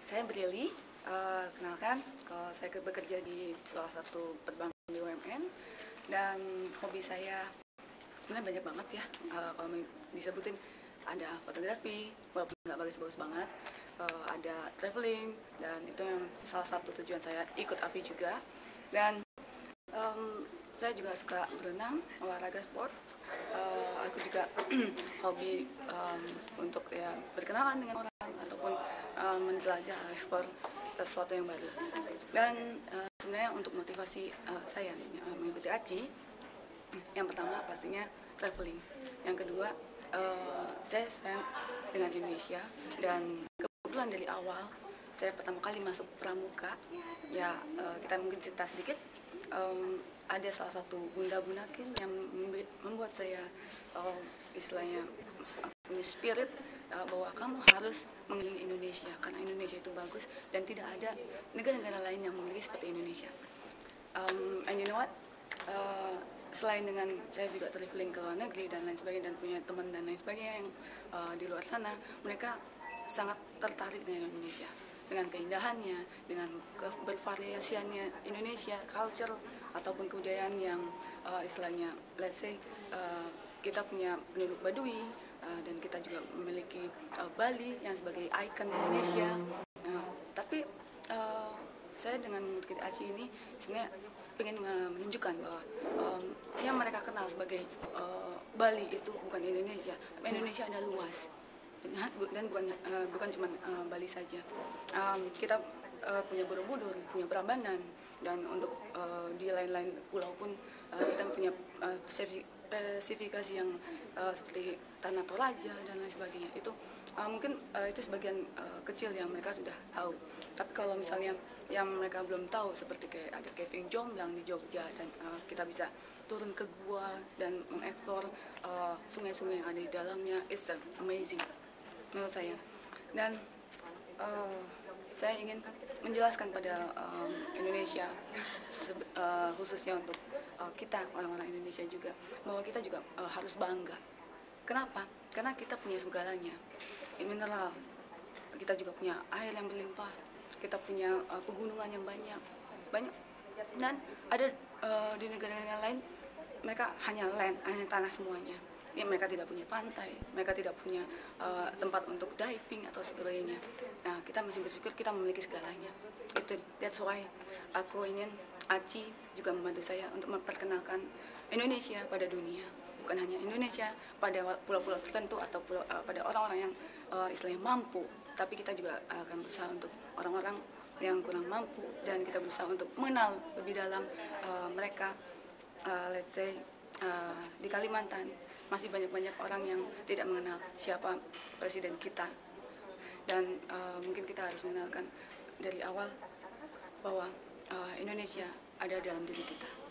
Saya Brili, kenalkan, kalau saya bekerja di salah satu perbankan BUMN dan hobi saya sebenarnya banyak banget ya. Kalau disebutin ada fotografi, walaupun nggak bagus-bagus banget, ada traveling, dan itu yang salah satu tujuan saya ikut AVI juga. Dan saya juga suka berenang, olahraga sport. Aku juga hobi untuk ya berkenalan dengan orang ataupun menjelajah ekspor sesuatu yang baru. Dan sebenarnya untuk motivasi saya mengikuti ACI, yang pertama pastinya traveling. Yang kedua, saya sayang dengan Indonesia, dan kebetulan dari awal saya pertama kali masuk pramuka. Ya, kita mungkin cerita sedikit. Ada salah satu Bunda Bunaken yang membuat saya istilahnya punya spirit bahwa kamu harus mengelilingi Indonesia karena Indonesia itu bagus dan tidak ada negara-negara lain yang memiliki seperti Indonesia. And you know what? Selain dengan saya juga traveling ke luar negeri dan lain sebagainya, dan punya teman dan lain sebagainya yang di luar sana, mereka sangat tertarik dengan Indonesia, dengan keindahannya, dengan bervariasiannya Indonesia, culture ataupun kebudayaan yang istilahnya, let's say kita punya penduduk Badui, dan kita juga memiliki Bali yang sebagai ikon Indonesia. Tapi saya dengan mengikuti ACI ini sebenarnya ingin menunjukkan bahwa yang mereka kenal sebagai Bali itu bukan Indonesia, tapi Indonesia ada luas dan bukan cuma Bali saja. Kita punya Borobudur, punya Prambanan, dan untuk di lain-lain pulau pun kita punya spesifikasi yang seperti Tanah Toraja dan lain sebagainya. Itu mungkin itu sebagian kecil yang mereka sudah tahu. Tapi kalau misalnya yang mereka belum tahu, seperti kayak ada Caving Jomblang di Jogja, dan kita bisa turun ke gua dan mengeksplor sungai-sungai yang ada di dalamnya. It's amazing menurut saya. Dan saya ingin menjelaskan pada Indonesia, khususnya untuk kita orang-orang Indonesia juga, bahwa kita juga harus bangga. Kenapa? Karena kita punya segalanya. Mineral, kita juga punya air yang berlimpah, kita punya pegunungan yang banyak, dan ada di negara-negara lain mereka hanya land, hanya tanah semuanya. Ya, mereka tidak punya pantai, mereka tidak punya tempat untuk diving atau sebagainya. Nah, kita mesti bersyukur kita memiliki segalanya. That's why aku ingin ACI juga membantu saya untuk memperkenalkan Indonesia pada dunia. Bukan hanya Indonesia pada pulau-pulau tertentu atau pada orang-orang yang istilahnya mampu, tapi kita juga akan berusaha untuk orang-orang yang kurang mampu, dan kita berusaha untuk mengenal lebih dalam mereka. Let's say di Kalimantan masih banyak orang yang tidak mengenal siapa presiden kita, dan mungkin kita harus mengenalkan dari awal bahwa Indonesia ada dalam diri kita.